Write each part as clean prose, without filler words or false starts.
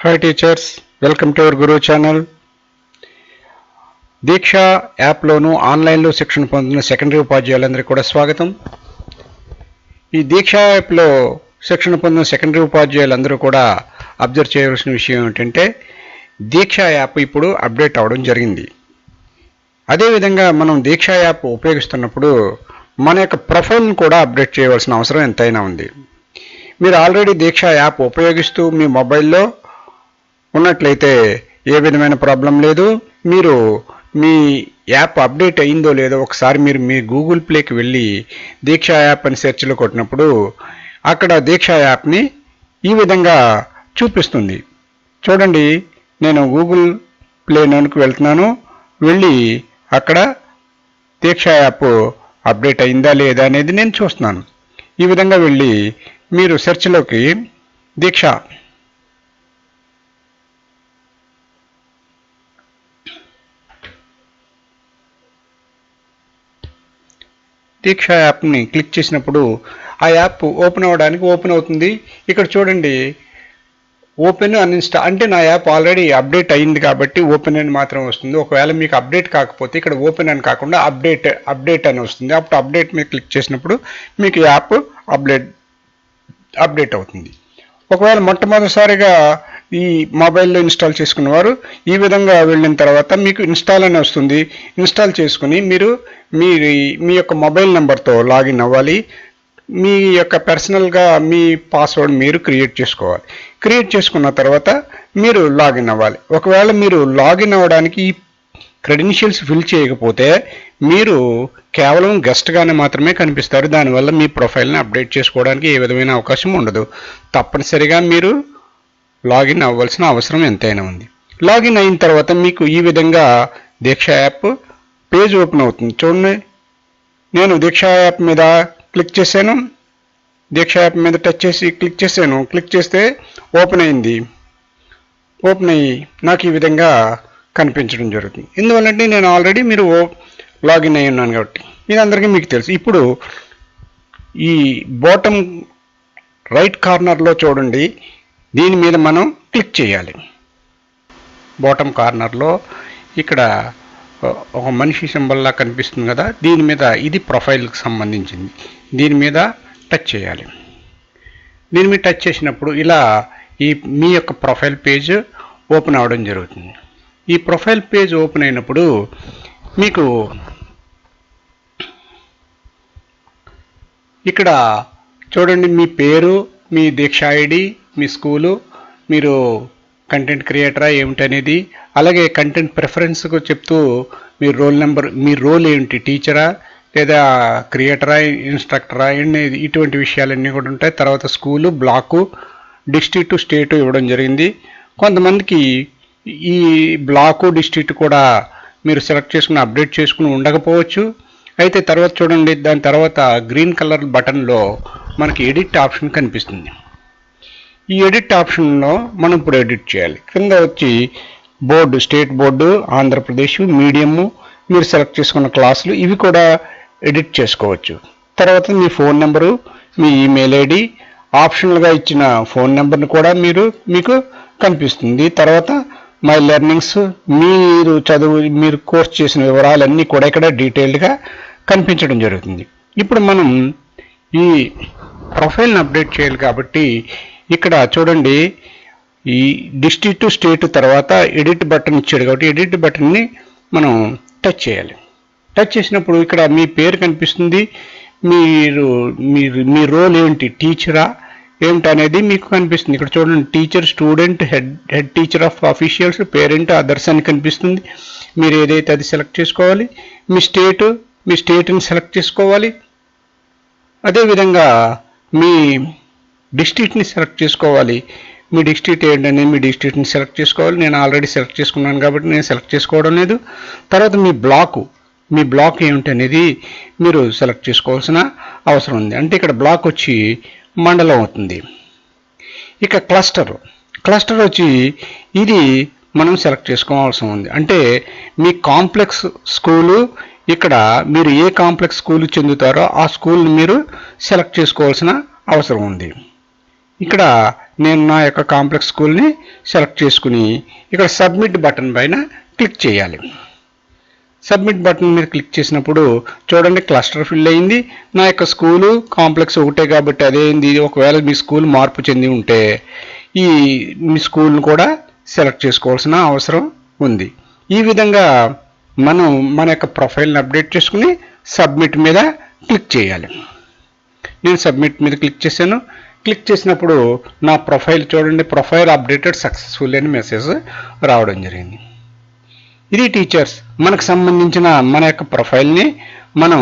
Hi teachers, welcome to our Guru channel. Diksha app loan online లో శిక్షణ పొందుతున్న secondary ఉపాధ్యాయులందరికీ కూడా స్వాగతం. ఈ దీక్ష యాప్ లో శిక్షణ పొందిన సెకండరీ ఉపాధ్యాయులందరూ కూడా అబ్జర్వ్ చేయవలసిన విషయం ఏంటంటే దీక్ష యాప్ ఇప్పుడు అప్డేట్ అవడం జరిగింది. అదేవిధంగా మనం దీక్ష యాప్ ఉపయోగిస్తున్నప్పుడు మన యొక్క ప్రొఫైల్ని కూడా అప్డేట్ చేయవలసిన అవసరం ఎంతైనా ఉంది. మీరు ఆల్రెడీ దీక్ష యాప్ ఉపయోగిస్తూ మీ మొబైల్లో ఉన్నట్లయితే ఏ విధమైన ప్రాబ్లం లేదు. మీరు మీ యాప్ అప్డేట్ అయిందో లేదో ఒకసారి మీరు మీ గూగుల్ ప్లేకి వెళ్ళి దీక్ష యాప్ అని సెర్చ్లో కొట్టినప్పుడు అక్కడ దీక్ష యాప్ని ఈ విధంగా చూపిస్తుంది. చూడండి, నేను గూగుల్ ప్లేలోకి వెళ్తున్నాను. వెళ్ళి అక్కడ దీక్ష యాప్ అప్డేట్ అయిందా లేదా అనేది నేను చూస్తున్నాను. ఈ విధంగా వెళ్ళి మీరు సెర్చ్లోకి దీక్ష యాప్ని క్లిక్ చేసినప్పుడు ఆ యాప్ ఓపెన్ అవుతుంది. ఇక్కడ చూడండి, ఓపెన్ అన్ఇన్స్టాల్ అంటే నా యాప్ ఆల్రెడీ అప్డేట్ అయింది కాబట్టి ఓపెన్ అని మాత్రం వస్తుంది. ఒకవేళ మీకు అప్డేట్ కాకపోతే ఇక్కడ ఓపెన్ అని కాకుండా అప్డేట్ అని వస్తుంది. అప్పుడు అప్డేట్ మీద క్లిక్ చేసినప్పుడు మీకు యాప్ అప్డేట్ అవుతుంది. ఒకవేళ మొట్టమొదటిసారిగా ఈ మొబైల్లో ఇన్స్టాల్ చేసుకున్నవారు ఈ విధంగా వెళ్ళిన తర్వాత మీకు ఇన్స్టాల్ అని వస్తుంది. ఇన్స్టాల్ చేసుకుని మీరు మీ యొక్క మొబైల్ నెంబర్తో లాగిన్ అవ్వాలి. మీ యొక్క పర్సనల్గా మీ పాస్వర్డ్ మీరు క్రియేట్ చేసుకోవాలి. క్రియేట్ చేసుకున్న తర్వాత మీరు లాగిన్ అవ్వాలి. ఒకవేళ మీరు లాగిన్ అవ్వడానికి ఈ క్రెడెన్షియల్స్ ఫిల్ చేయకపోతే మీరు కేవలం గెస్ట్గానే మాత్రమే కనిపిస్తారు. దానివల్ల మీ ప్రొఫైల్ని అప్డేట్ చేసుకోవడానికి ఏ విధమైన అవకాశం ఉండదు. తప్పనిసరిగా మీరు లాగిన్ అవ్వాల్సిన అవసరం ఎంతైనా ఉంది. లాగిన్ అయిన తర్వాత మీకు ఈ విధంగా దీక్ష యాప్ పేజ్ ఓపెన్ అవుతుంది. చూడండి, నేను దీక్ష యాప్ మీద క్లిక్ చేశాను. దీక్ష యాప్ మీద టచ్ చేసి క్లిక్ చేశాను. క్లిక్ చేస్తే ఓపెన్ అయ్యి నాకు ఈ విధంగా కనిపించడం జరుగుతుంది. ఎందువల్లంటే నేను ఆల్రెడీ మీరు లాగిన్ అయి ఉన్నాను కాబట్టి ఇది అందరికీ మీకు తెలుసు. ఇప్పుడు ఈ బాటమ్ రైట్ కార్నర్లో చూడండి, దీని మీద మనం క్లిక్ చేయాలి. బాటమ్ కార్నర్లో ఇక్కడ ఒక మనిషి సింబల్లా కనిపిస్తుంది కదా, దీని మీద ఇది ప్రొఫైల్కి సంబంధించింది. దీని మీద టచ్ చేయాలి. దీని మీద టచ్ చేసినప్పుడు ఇలా మీ యొక్క ప్రొఫైల్ పేజ్ ఓపెన్ అవడం జరుగుతుంది. ఈ ప్రొఫైల్ పేజ్ ఓపెన్ అయినప్పుడు మీకు ఇక్కడ చూడండి, మీ పేరు, మీ దీక్ష ఐడి, మీ స్కూలు, మీరు కంటెంట్ క్రియేటరా ఏమిటనేది, అలాగే కంటెంట్ ప్రిఫరెన్స్కు చెప్తూ మీ రోల్ నెంబర్, మీ రోల్ ఏమిటి, టీచరా లేదా క్రియేటరా, ఇన్స్ట్రక్టరా అనేది ఇటువంటి విషయాలన్నీ కూడా ఉంటాయి. తర్వాత స్కూలు, బ్లాకు, డిస్ట్రిక్ట్, స్టేటు ఇవ్వడం జరిగింది. కొంతమందికి ఈ బ్లాకు, డిస్ట్రిక్ట్ కూడా మీరు సెలెక్ట్ చేసుకుని అప్డేట్ చేసుకుని ఉండకపోవచ్చు. అయితే తర్వాత చూడండి, దాని తర్వాత గ్రీన్ కలర్ బటన్లో మనకి ఎడిట్ ఆప్షన్ కనిపిస్తుంది. ఈ ఎడిట్ ఆప్షన్లో మనం ఇప్పుడు ఎడిట్ చేయాలి. కింద వచ్చి board, state board, Andhra Pradesh, medium, మీరు సెలెక్ట్ చేసుకున్న క్లాసులు ఇవి కూడా ఎడిట్ చేసుకోవచ్చు. తర్వాత మీ ఫోన్ నెంబరు, మీ ఈమెయిల్ ఐడి, ఆప్షనల్గా ఇచ్చిన ఫోన్ నెంబర్ని కూడా మీకు కనిపిస్తుంది. తర్వాత మై లెర్నింగ్స్, మీరు కోర్స్ చేసిన వివరాలన్నీ కూడా ఇక్కడ డీటెయిల్డ్గా కనిపించడం జరుగుతుంది. ఇప్పుడు మనం ఈ ప్రొఫైల్ని అప్డేట్ చేయాలి కాబట్టి ఇక్కడ చూడండి, ఈ డిస్ట్రిక్ట్, స్టేట్ తర్వాత ఎడిట్ బటన్ ఇచ్చాడు కాబట్టి ఎడిట్ బటన్ని మనం టచ్ చేయాలి. టచ్ చేసినప్పుడు ఇక్కడ మీ పేరు కనిపిస్తుంది. మీ రోల్ ఏంటి, టీచరా ఏమిటనేది మీకు కనిపిస్తుంది. ఇక్కడ చూడండి, teacher, student, head teacher of officials, parent, others అని కనిపిస్తుంది. మీరు ఏదైతే అది సెలెక్ట్ చేసుకోవాలి. మీ స్టేట్ని సెలెక్ట్ చేసుకోవాలి. అదేవిధంగా మీ డిస్ట్రిక్ట్ని సెలెక్ట్ చేసుకోవాలి. మీ డిస్ట్రిక్ట్ ఏంటనేది మీ డిస్ట్రిక్ట్ని సెలెక్ట్ చేసుకోవాలి. నేను ఆల్రెడీ సెలెక్ట్ చేసుకున్నాను కాబట్టి నేను సెలెక్ట్ చేసుకోవడం లేదు. తర్వాత మీ బ్లాక్ ఏమిటనేది మీరు సెలెక్ట్ చేసుకోవాల్సిన అవసరం ఉంది. అంటే ఇక్కడ బ్లాక్ వచ్చి మండలం అవుతుంది. ఇక క్లస్టర్ వచ్చి ఇది మనం సెలెక్ట్ చేసుకోవాల్సి ఉంది. అంటే మీ కాంప్లెక్స్ స్కూలు, ఇక్కడ మీరు ఏ కాంప్లెక్స్ స్కూల్ చెందుతారో ఆ స్కూల్ని మీరు సెలెక్ట్ చేసుకోవాల్సిన అవసరం ఉంది. ఇక్కడ నేను నా యొక్క కాంప్లెక్స్ స్కూల్ని సెలెక్ట్ చేసుకుని ఇక్కడ సబ్మిట్ బటన్ పైన క్లిక్ చేయాలి. సబ్మిట్ బటన్ మీద క్లిక్ చేసినప్పుడు చూడండి క్లస్టర్ ఫిల్ అయింది. నా యొక్క స్కూలు కాంప్లెక్స్ ఒకటే కాబట్టి అదేంది. ఒకవేళ మీ స్కూల్ మార్పు చెంది ఉంటే మీ స్కూల్ను కూడా సెలెక్ట్ చేసుకోవాల్సిన అవసరం ఉంది. ఈ విధంగా మనం మన యొక్క ప్రొఫైల్ని అప్డేట్ చేసుకుని సబ్మిట్ మీద క్లిక్ చేయాలి. నేను సబ్మిట్ మీద క్లిక్ చేశాను. క్లిక్ చేసినప్పుడు నా ప్రొఫైల్ చూడండి, ప్రొఫైల్ అప్డేటెడ్ సక్సెస్ఫుల్ అని మెసేజ్ రావడం జరిగింది. ఇది టీచర్స్ మనకు సంబంధించిన మన యొక్క ప్రొఫైల్ని మనం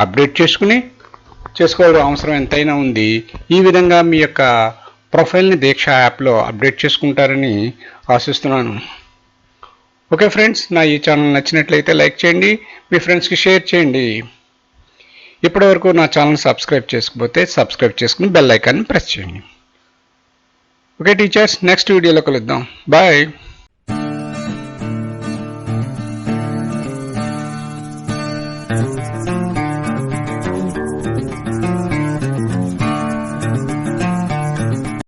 అప్డేట్ చేసుకోవాల్సిన అవసరం ఎంతైనా ఉంది. ఈ విధంగా మీ యొక్క ప్రొఫైల్ని దీక్ష యాప్లో అప్డేట్ చేసుకుంటారని ఆశిస్తున్నాను. ఓకే ఫ్రెండ్స్, నా ఈ ఛానల్ నచ్చినట్లయితే లైక్ చేయండి, మీ ఫ్రెండ్స్కి షేర్ చేయండి. ఇప్పటివరకు నా ఛానల్ సబ్స్క్రైబ్ చేసుకోకపోతే సబ్స్క్రైబ్ చేసుకుని బెల్ ఐకాన్ని ప్రెస్ చేయండి. ఓకే టీచర్స్, నెక్స్ట్ వీడియోలో కలుద్దాం. బాయ్.